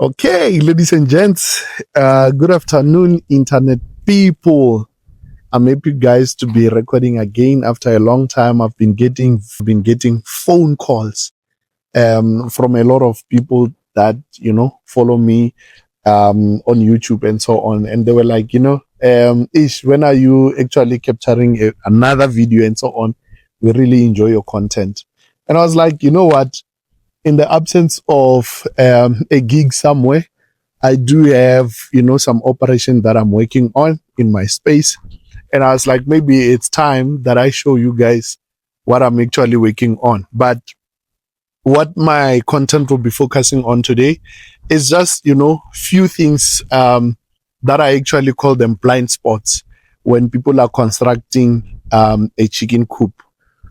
Okay, ladies and gents, good afternoon, internet people. I'm happy, guys, to be recording again after a long time. I've been getting phone calls from a lot of people that follow me on YouTube and so on, and they were like, Ish, when are you actually capturing another video and so on? We really enjoy your content, and I was like, you know what? In the absence of a gig somewhere, I do have, some operation that I'm working on in my space. And I was like, maybe it's time that I show you guys what I'm actually working on. But what my content will be focusing on today is just, few things that I actually call them blind spots when people are constructing a chicken coop.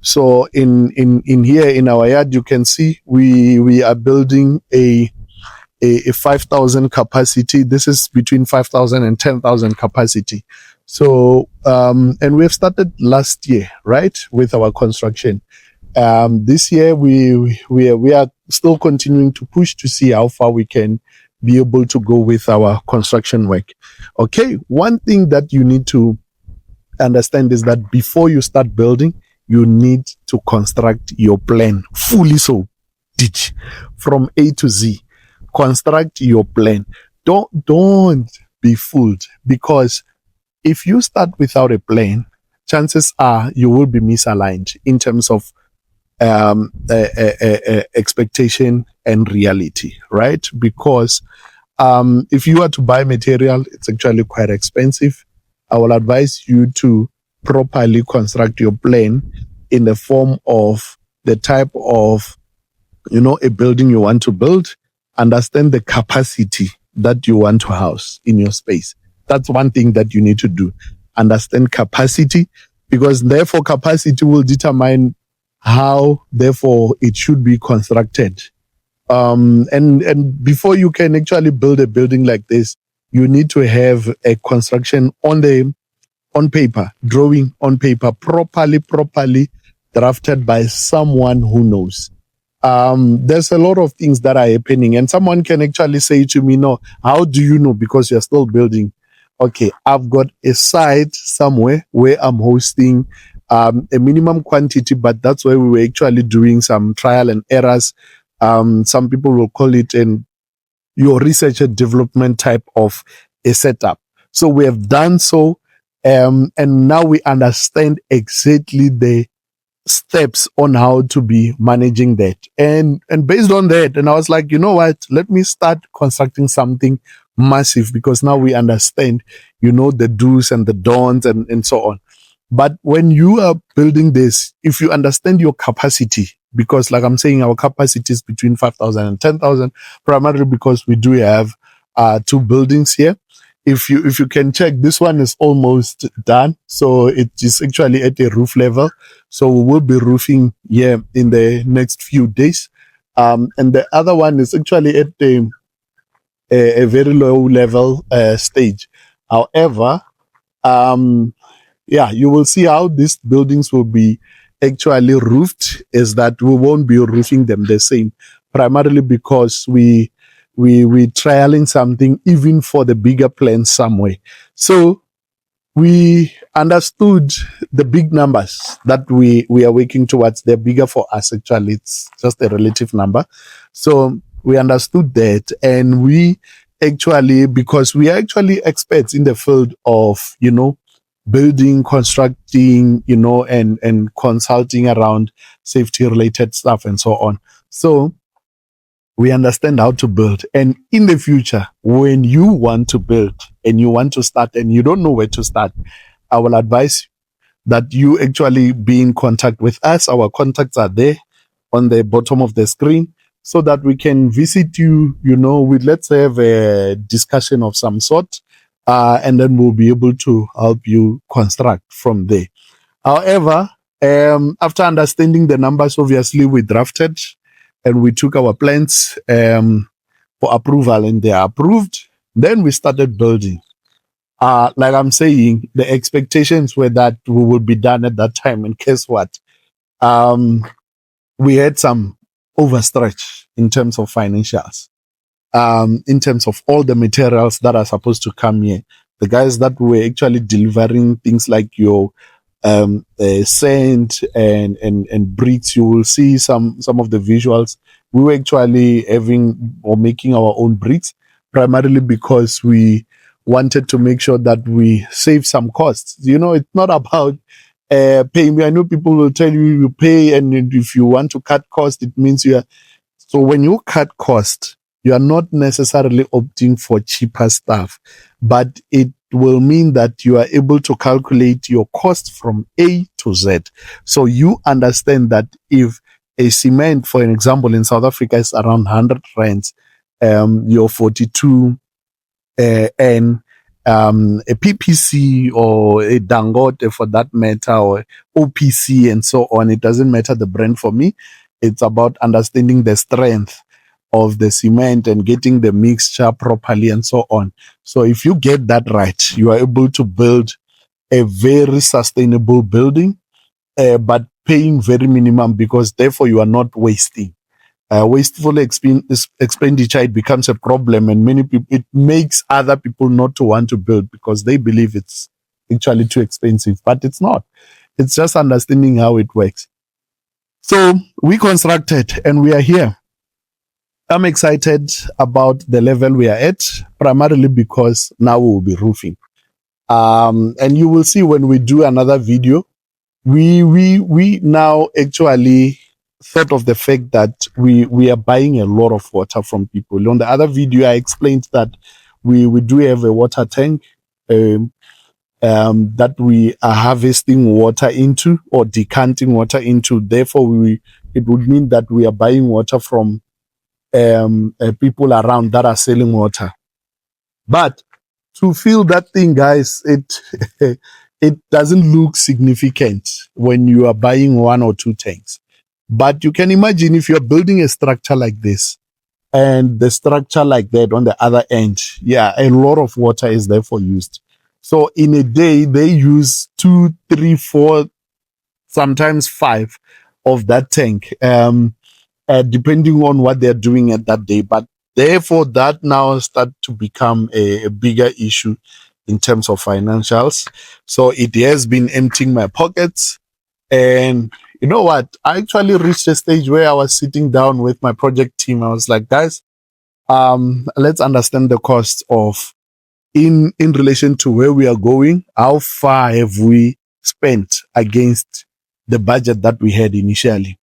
So in here in our yard, you can see we are building a 5,000 capacity. This is between 5,000 and 10,000 capacity. So, and we have started last year, right, with our construction. This year we are still continuing to push to see how far we can be able to go with our construction work. Okay, one thing that you need to understand is that before you start building, you need to construct your plan fully, so ditch from A to Z. Construct your plan. Don't be fooled, because if you start without a plan, chances are you will be misaligned in terms of expectation and reality, right? Because if you are to buy material, it's actually quite expensive. I will advise you to properly construct your plan in the form of the type of, a building you want to build. Understand the capacity that you want to house in your space. That's one thing that you need to do. Understand capacity, because therefore capacity will determine how, therefore, it should be constructed. And before you can actually build a building like this, you need to have a construction on paper, drawing on paper, properly drafted by someone who knows. There's a lot of things that are happening, and someone can actually say to me, no, how do you know? Because you're still building. Okay, I've got a site somewhere where I'm hosting a minimum quantity, but that's where we were actually doing some trial and errors. Some people will call it your research and development type of a setup. So we have done so, and now we understand exactly the steps on how to be managing that. And based on that, and I was like, you know what, let me start constructing something massive, because now we understand, the do's and the don'ts and so on. But when you are building this, if you understand your capacity, because like I'm saying, our capacity is between 5,000 and 10,000, primarily because we do have two buildings here. If you can check, this one is almost done. So it is actually at a roof level. So we will be roofing here in the next few days. And the other one is actually at a very low level stage. However, you will see how these buildings will be actually roofed, is that we won't be roofing them the same, primarily because we trialing something even for the bigger plans somewhere. So we understood the big numbers that we are working towards. They're bigger for us, actually. It's just a relative number. So we understood that, and we actually, because we are actually experts in the field of, building, constructing, and consulting around safety related stuff and so on. So we understand how to build. And in the future, when you want to build and you want to start and you don't know where to start, I will advise that you actually be in contact with us. Our contacts are there on the bottom of the screen, so that we can visit you, let's have a discussion of some sort, and then we'll be able to help you construct from there. However, after understanding the numbers, obviously we drafted and we took our plans for approval, and they are approved. Then we started building. Like I'm saying, the expectations were that we would be done at that time. And guess what? We had some overstretch in terms of financials. in terms of all the materials that are supposed to come here. The guys that were actually delivering things like your sand and bricks, you will see some of the visuals. We were actually having or making our own bricks, primarily because we wanted to make sure that we save some costs. You know, it's not about paying. I know people will tell you pay, and if you want to cut cost, it means you are. So when you cut cost, you are not necessarily opting for cheaper stuff, but it will mean that you are able to calculate your cost from A to Z. So you understand that if a cement, for an example, in South Africa is around 100 rands, your 42 and a PPC or a Dangote for that matter, or OPC and so on. It doesn't matter the brand for me. It's about understanding the strength of the cement and getting the mixture properly and so on. So if you get that right, you are able to build a very sustainable building, but paying very minimum, because therefore you are not wasting. Wasteful expenditure, it becomes a problem, and many people, it makes other people not to want to build because they believe it's actually too expensive, but it's not. It's just understanding how it works. So we constructed and we are here. I'm excited about the level we are at, primarily because now we will be roofing. And you will see when we do another video, we now actually thought of the fact that we are buying a lot of water from people. On the other video, I explained that we do have a water tank that we are harvesting water into or decanting water into. Therefore, it would mean that we are buying water from people around that are selling water. But to fill that thing, guys, it it doesn't look significant when you are buying one or two tanks. But you can imagine if you're building a structure like this and the structure like that on the other end, yeah, a lot of water is therefore used. So in a day, they use 2, 3, 4, sometimes 5 of that tank, depending on what they're doing at that day. But therefore, that now start to become a bigger issue in terms of financials. So it has been emptying my pockets. And you know what? I actually reached a stage where I was sitting down with my project team. I was like, guys, let's understand the cost of in relation to where we are going. How far have we spent against the budget that we had initially?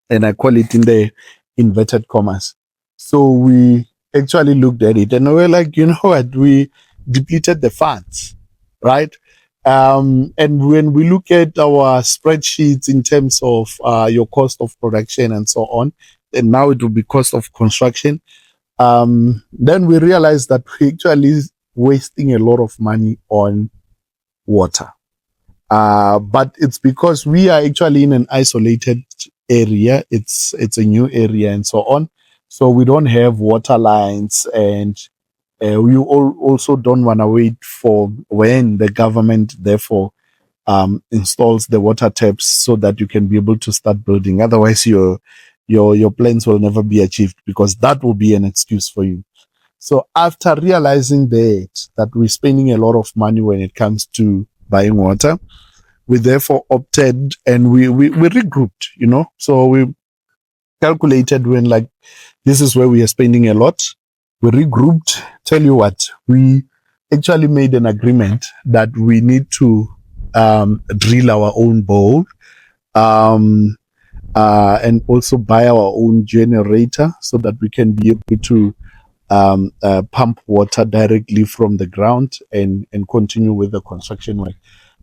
And I call it in the inverted commas. So we actually looked at it and we were like, you know what? We depleted the funds, right? And when we look at our spreadsheets in terms of your cost of production and so on, and now it will be cost of construction, then we realized that we're actually wasting a lot of money on water. But it's because we are actually in an isolated area. It's a new area and so on. So we don't have water lines, and we also don't want to wait for when the government therefore installs the water taps so that you can be able to start building. Otherwise, your plans will never be achieved, because that will be an excuse for you. So after realizing that we're spending a lot of money when it comes to buying water, we therefore opted and we regrouped, you know. So we calculated when, like, this is where we are spending a lot. We regrouped. Tell you what, we actually made an agreement that we need to drill our own bowl, and also buy our own generator so that we can be able to pump water directly from the ground and continue with the construction work.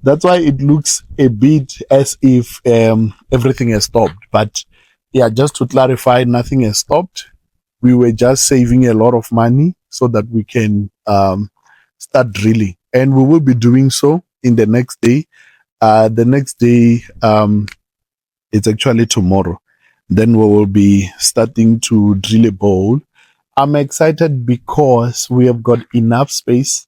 That's why it looks a bit as if everything has stopped. But yeah, just to clarify, nothing has stopped. We were just saving a lot of money so that we can start drilling. And we will be doing so in the next day. The next day, it's actually tomorrow. Then we will be starting to drill a bowl. I'm excited because we have got enough space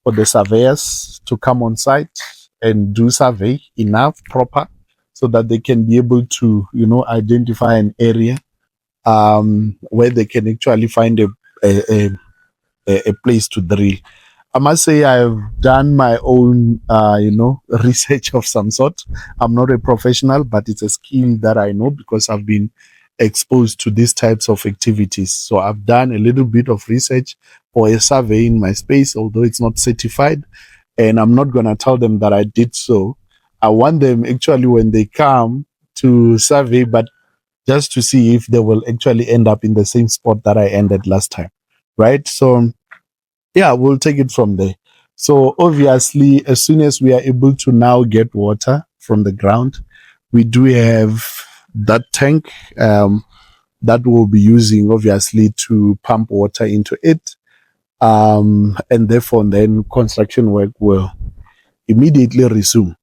for the surveyors to come on site and do survey enough proper so that they can be able to, you know, identify an area where they can actually find a, a place to drill. I must say I've done my own, research of some sort. I'm not a professional, but it's a skill that I know because I've been exposed to these types of activities. So I've done a little bit of research for a survey in my space, although it's not certified. And I'm not going to tell them that I did so. I want them actually when they come to survey, but just to see if they will actually end up in the same spot that I ended last time. Right. So yeah, we'll take it from there. So obviously, as soon as we are able to now get water from the ground, we do have that tank that we'll be using obviously to pump water into it. And therefore then construction work will immediately resume.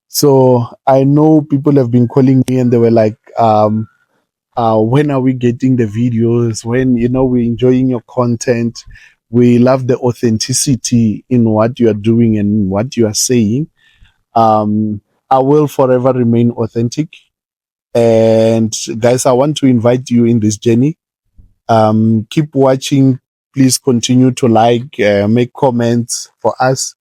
So I know people have been calling me and they were like, when are we getting the videos? When, we're enjoying your content. We love the authenticity in what you are doing and what you are saying. I will forever remain authentic. And guys, I want to invite you in this journey. Keep watching. Please continue to like, make comments for us,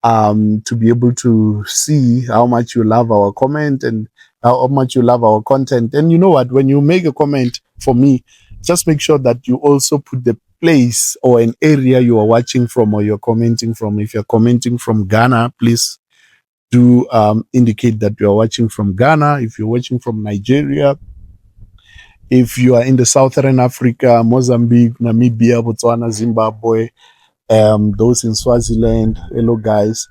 to be able to see how much you love our comment and how much you love our content. And you know what? When you make a comment for me, just make sure that you also put the place or an area you are watching from or you're commenting from. If you're commenting from Ghana, please do indicate that you are watching from Ghana. If you're watching from Nigeria, if you are in the Southern Africa, Mozambique, Namibia, Botswana, Zimbabwe, those in Swaziland, hello guys.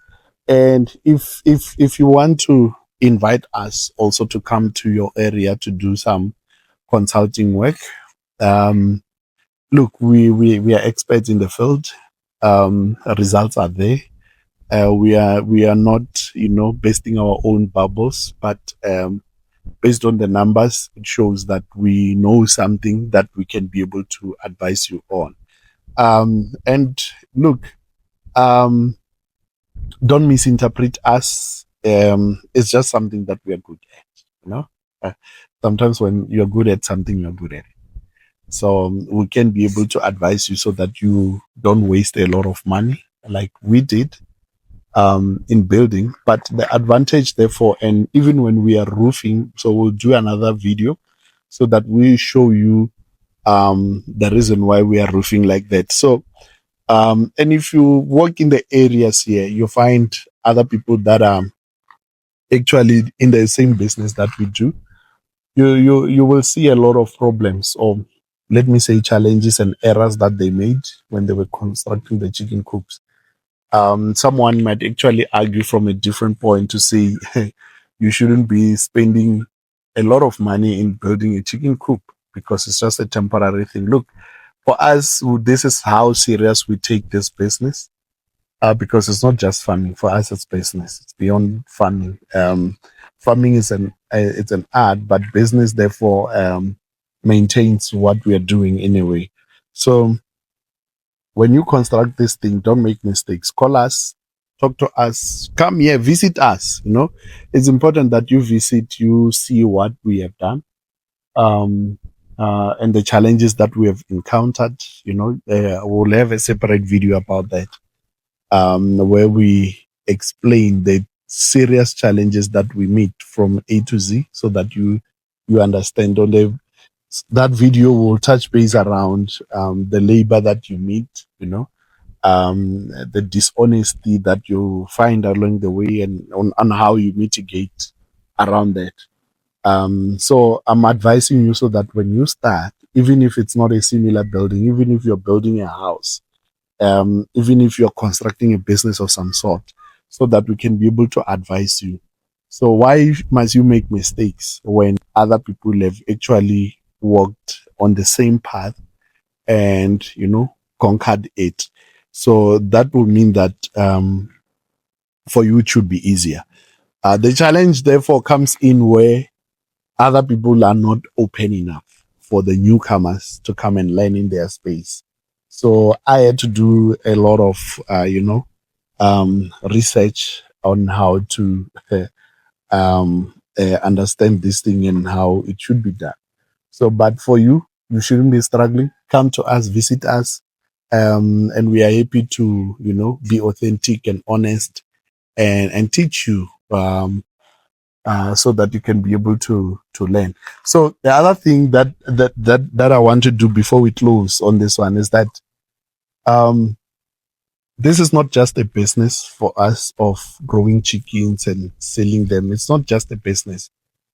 And if you want to invite us also to come to your area to do some consulting work, look, we are experts in the field. Results are there. We are not, basting our own bubbles, but based on the numbers, it shows that we know something that we can be able to advise you on. And look, don't misinterpret us. It's just something that we are good at, sometimes when you're good at something, you're good at it. So we can be able to advise you so that you don't waste a lot of money like we did in building. But the advantage therefore, and even when we are roofing, so we'll do another video so that we show you the reason why we are roofing like that. So and if you work in the areas here, you find other people that are actually in the same business that we do. You will see a lot of problems, or let me say challenges and errors that they made when they were constructing the chicken coops. Someone might actually argue from a different point to say you shouldn't be spending a lot of money in building a chicken coop because it's just a temporary thing. Look, for us, this is how serious we take this business. Because it's not just farming. For us, it's business. It's beyond farming. Farming is it's an art, but business therefore maintains what we are doing anyway. So when you construct this thing, don't make mistakes. Call us, talk to us, come here, visit us. It's important that you visit, you see what we have done, and the challenges that we have encountered. We'll have a separate video about that, where we explain the serious challenges that we meet from A to Z, so that you understand. That video will touch base around the labor that you meet, the dishonesty that you find along the way, and on how you mitigate around that. So I'm advising you so that when you start, even if it's not a similar building, even if you're building a house, even if you're constructing a business of some sort, so that we can be able to advise you. So why must you make mistakes when other people have actually walked on the same path and, conquered it? So that will mean that for you it should be easier. The challenge therefore comes in where other people are not open enough for the newcomers to come and learn in their space. So I had to do a lot of, research on how to understand this thing and how it should be done. So, but for you, you shouldn't be struggling. come to us, visit us. And we are happy to, be authentic and honest and teach you, so that you can be able to learn. So the other thing that I want to do before we close on this one is that, um, this is not just a business for us of growing chickens and selling them. It's not just a business,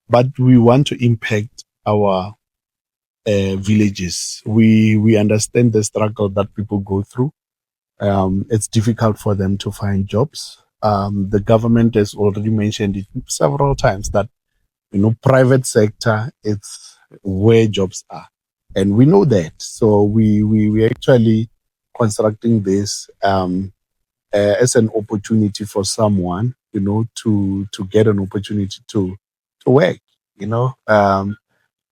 but we want to impact our villages. We understand the struggle that people go through. It's difficult for them to find jobs. The government has already mentioned it several times that, private sector, it's where jobs are, and we know that. So we actually constructing this, as an opportunity for someone, to get an opportunity to work.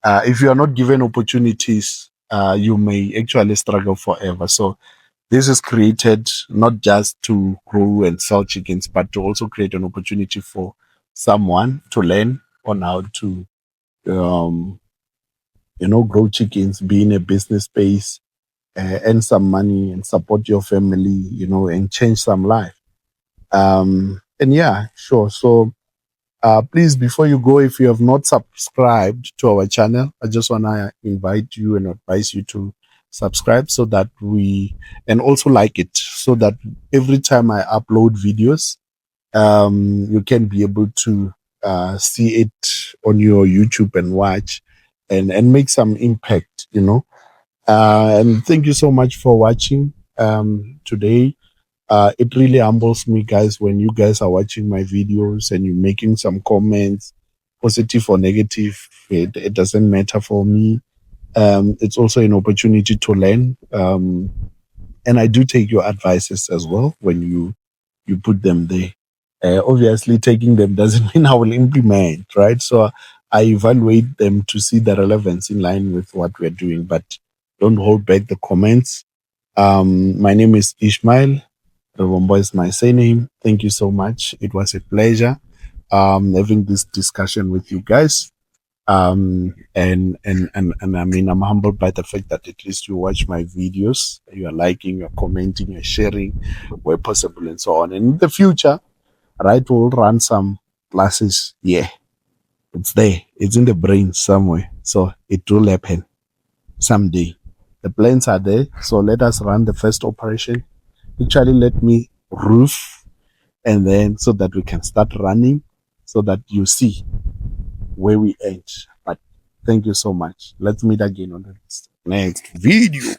If you are not given opportunities, you may actually struggle forever. So this is created not just to grow and sell chickens, but to also create an opportunity for someone to learn on how to, um, grow chickens, be in a business space, earn some money and support your family, and change some life. And yeah, sure. So, please, before you go, if you have not subscribed to our channel, I just want to invite you and advise you to subscribe so that and also like it, so that every time I upload videos, you can be able to see it on your YouTube and watch and make some impact, and thank you so much for watching today. It really humbles me, guys, when you guys are watching my videos and you're making some comments, positive or negative. It doesn't matter for me. It's also an opportunity to learn. And I do take your advices as well when you put them there. Obviously, taking them doesn't mean I will implement, right? So I evaluate them to see the relevance in line with what we're doing, but don't hold back the comments. My name is Ishmael. Rivombo is my surname. Thank you so much. It was a pleasure having this discussion with you guys. And I mean, I'm humbled by the fact that at least you watch my videos, you are liking, you're commenting, you're sharing where possible, and so on. And in the future, right, we'll run some classes. Yeah, it's there, it's in the brain somewhere. So it will happen someday. The plans are there. So let us run the first operation. Actually, let me roof, and then so that we can start running, so that you see where we end. But thank you so much. Let's meet again on the next video.